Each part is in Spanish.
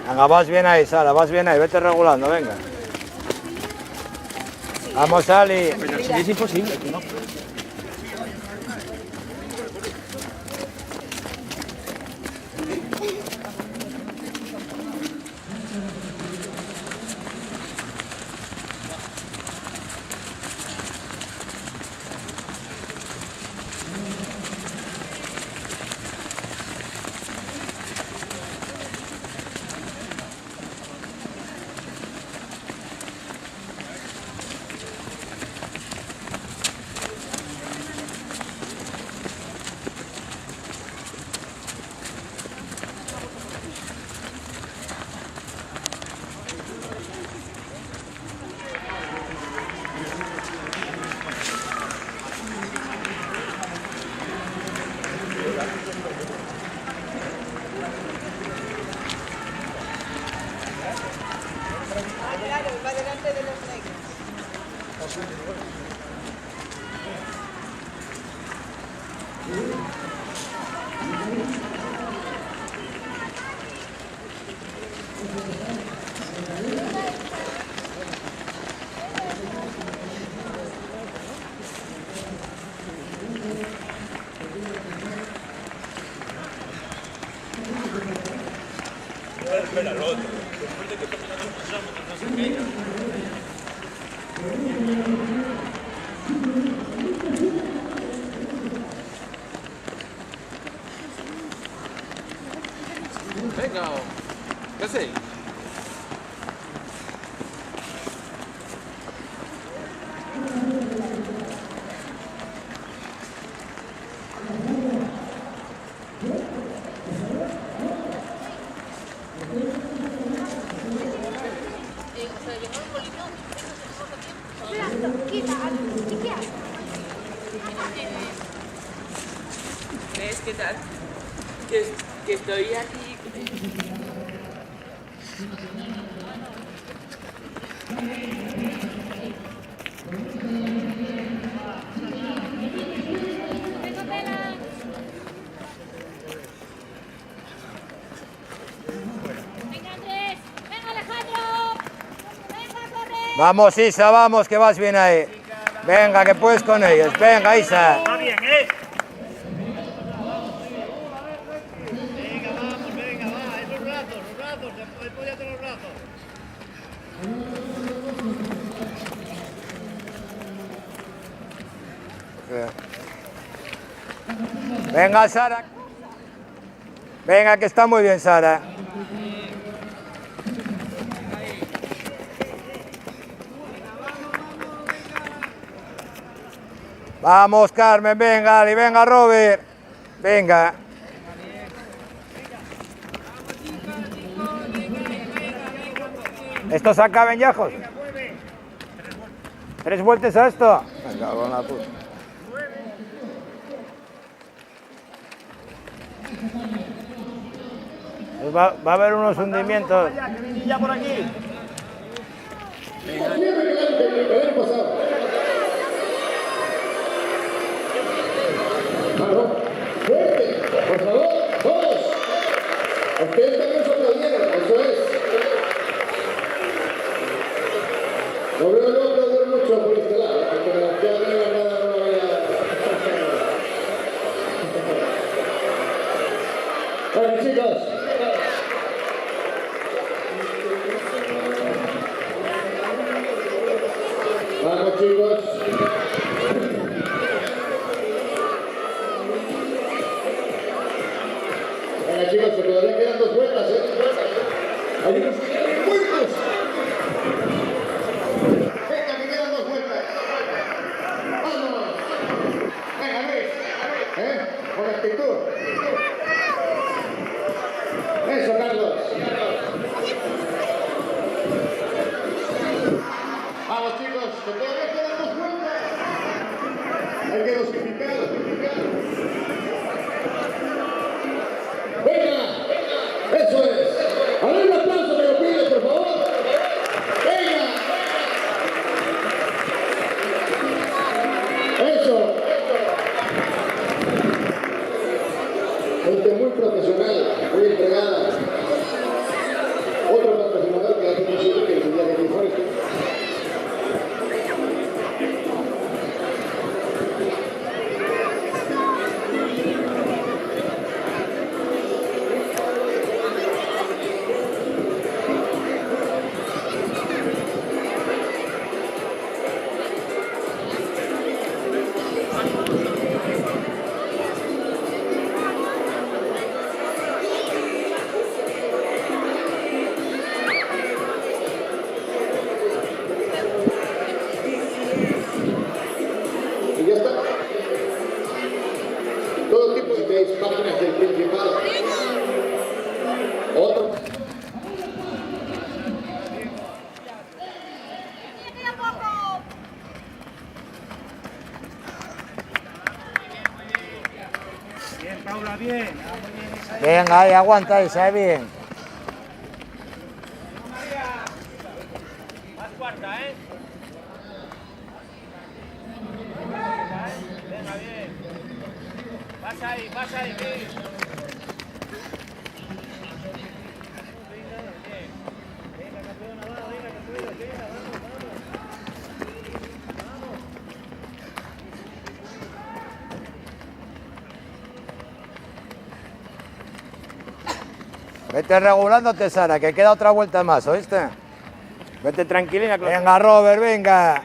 Venga, vas bien ahí, Sara, vas bien ahí, vete regulando, venga. Vamos, Ali. Pero si es imposible, que no. Va delante de los negros. Espera, lo otro. Después de que pasamos, no sé qué. Venga, ¿qué hacéis? ¿Ves qué tal? Que estoy aquí. Venga, Andrés. Venga, Alejandro. Venga, corre. Vamos, Isa, vamos, que vas bien ahí. Venga, que puedes con ellos. Venga, Isa. Está bien, ¿eh? Venga, Sara. Venga, que está muy bien, Sara. Vamos, Carmen, venga, Ali, venga, Robert. Venga. ¿Estos acaben, Yajos? 3 vueltas a esto. Venga, con la puta. Pues va a haber unos hundimientos. Ya por aquí. Por favor, todos. Ustedes también son caballeros, eso es. No veo yo aplaudir mucho por este lado, porque ya no hay nada, no vaya. Bueno, chicos. Vamos, chicos. Venga, chicos, que todavía quedan 2 vueltas, ¿eh? Hay unos muertos. Venga, que quedan 2 vueltas. ¡Vamos! Venga, Luis. Con actitud. Eso, Carlos. Vamos, chicos, que todavía quedan 2 vueltas. Hay que dosificar. Venga, eso es. A ver un aplauso que lo pide, por favor. Venga. Eso. Gente muy profesional, muy entregada. Venga, ahí, aguanta esa, bien. Más cuarta, ¿eh? Venga, bien. Pasa ahí, bien. Venga, campeona, va, venga, que puedes, venga, vamos. Vete regulándote, Sara, que queda otra vuelta más, ¿oíste? Vete tranquilina. Venga, Robert, venga.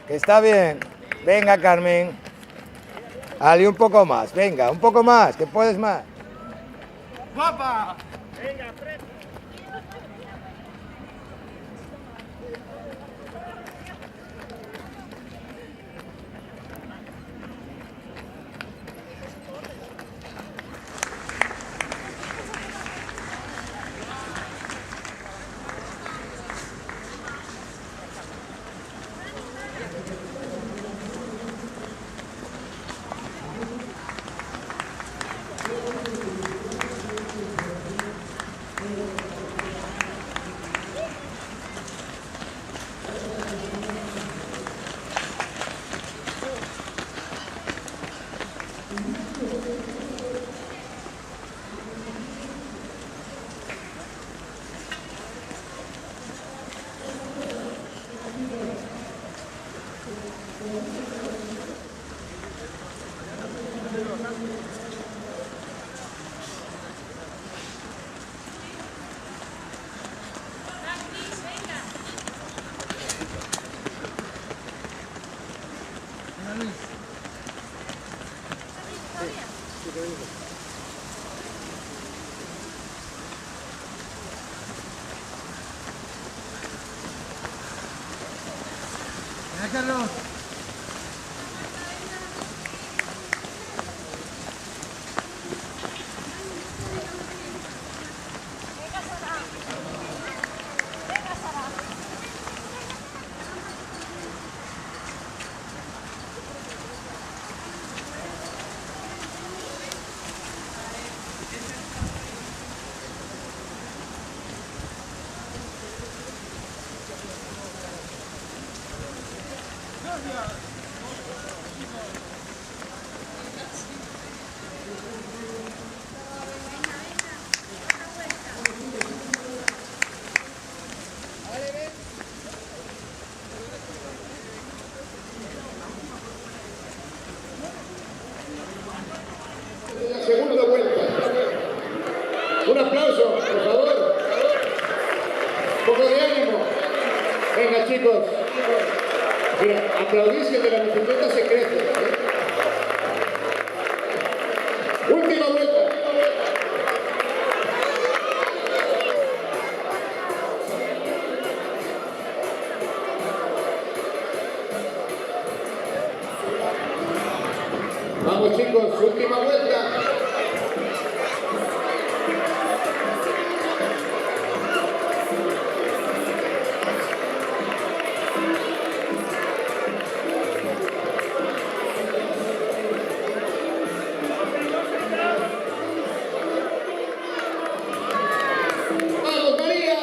Que está bien. Venga, Carmen. Ali, un poco más, venga, un poco más, que puedes más. ¡Guapa! Venga, frente. Carlos. La segunda vuelta. Un aplauso, por favor. Un poco de ánimo. Venga, chicos. Mira, aplaudís que de la bicicleta se crece. Última vuelta. Vamos, chicos, última vuelta. ¡Vamos, María!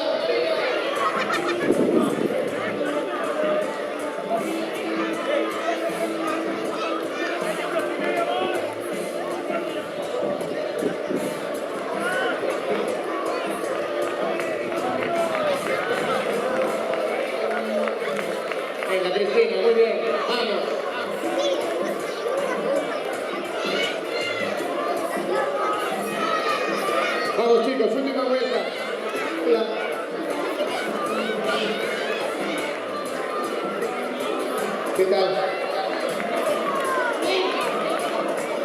Venga, Cristina, muy bien. Vamos. Vamos, chicos, última vuelta. Hola. ¿Qué tal?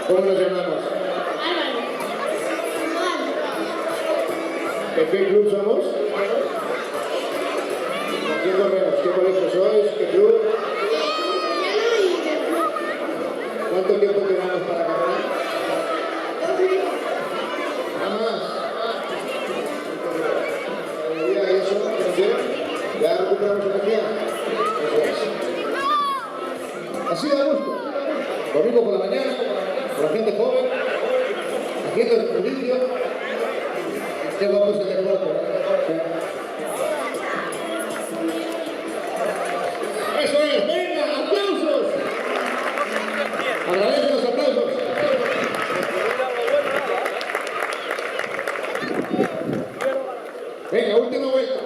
¿Cómo nos llamamos? ¿De qué club somos? ¿Con quién corremos? ¿Qué colegio sois? ¿Qué club? ¿Cuánto tiempo tenemos para correr? Nada más. ¿Y eso? ¿Qué nos dieron? ¿Ya recuperamos energía? Eso es. Así da gusto. Domingo por la mañana, con la gente joven, Siguiendo el servicio, qué guapo es el deporte. Eso es, venga, aplausos. Agradezco los aplausos. Venga, última vuelta.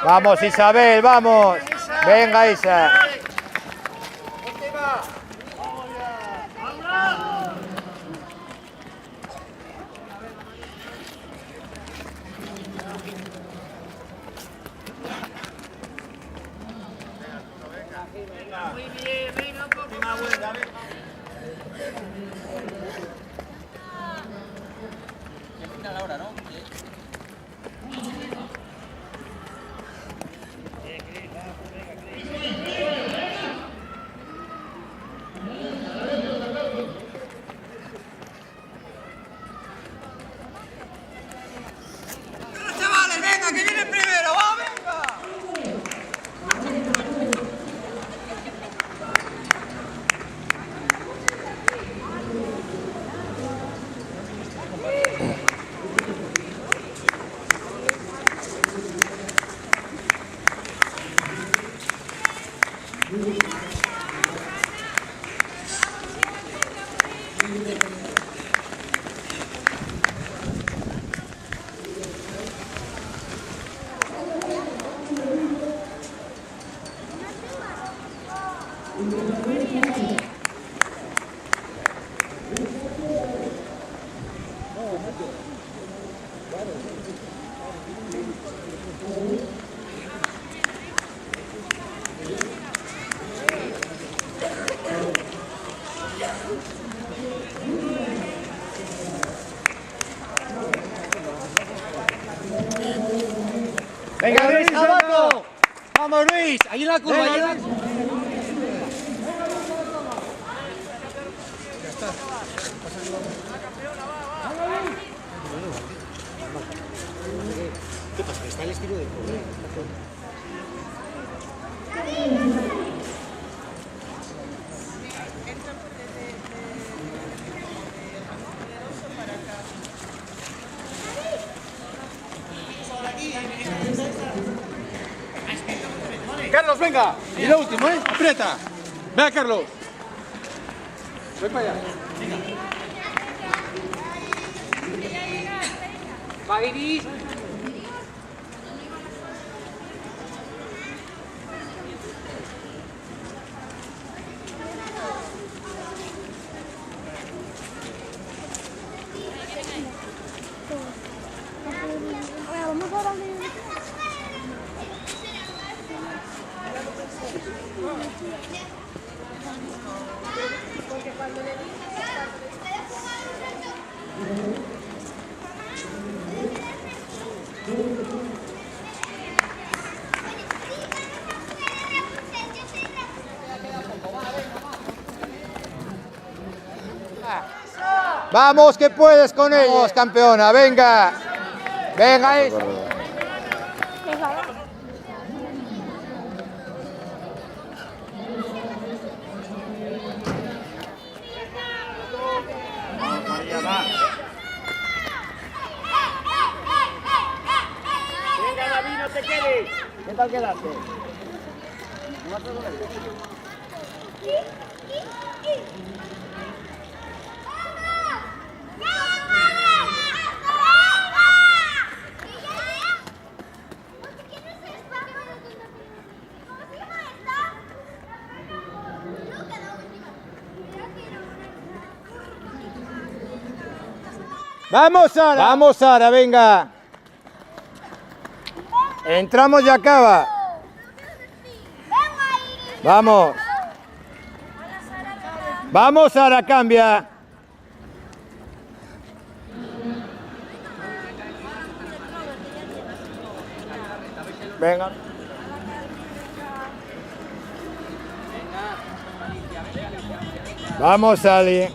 Vamos, Isabel, vamos. Venga, Isa. Chavales, venga, que viene el primero, ¡va, venga! Venga, Luis, abajo. Vamos, Luis, ahí en la curva, ahí en la curva. Carlos, venga. Y lo último, ¿eh? Aprieta. Venga, Carlos. Voy para allá. Va, Iris. Vamos, que puedes con ellos, campeona. Venga. Venga, Isa. Venga, David, no te quedes. ¿Qué tal quedaste? Vamos, Sara. Vamos, Sara, venga. Entramos y acaba. Vamos. Vamos, Sara, cambia. Venga. Vamos, Ali.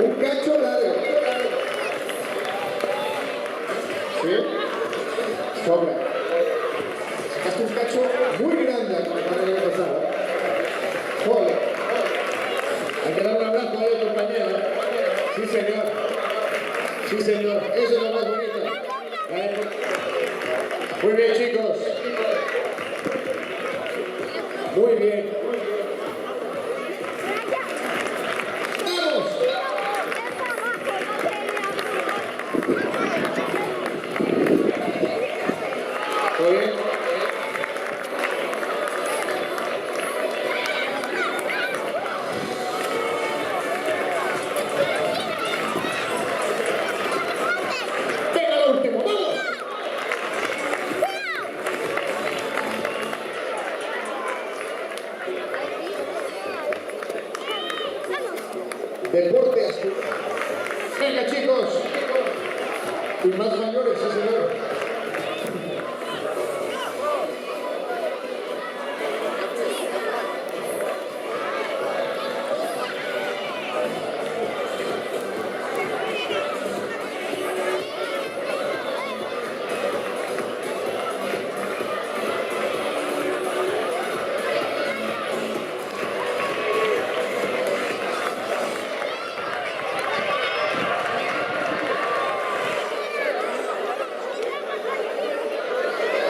Un cacho largo. ¿Sí? Sobra. Sacaste un cacho muy grande para el año pasado. Joder. Hay que dar un abrazo a él, compañero. Sí, señor. Sí, señor. Eso es lo más bonito. Muy bien, chicos. Muy bien. ¡Vamos! ¿Todo bien? Venga, lo último, vamos. Deporte azul. Venga, chicos. Y más mayores, sí, señor.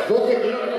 $12 kilómetros.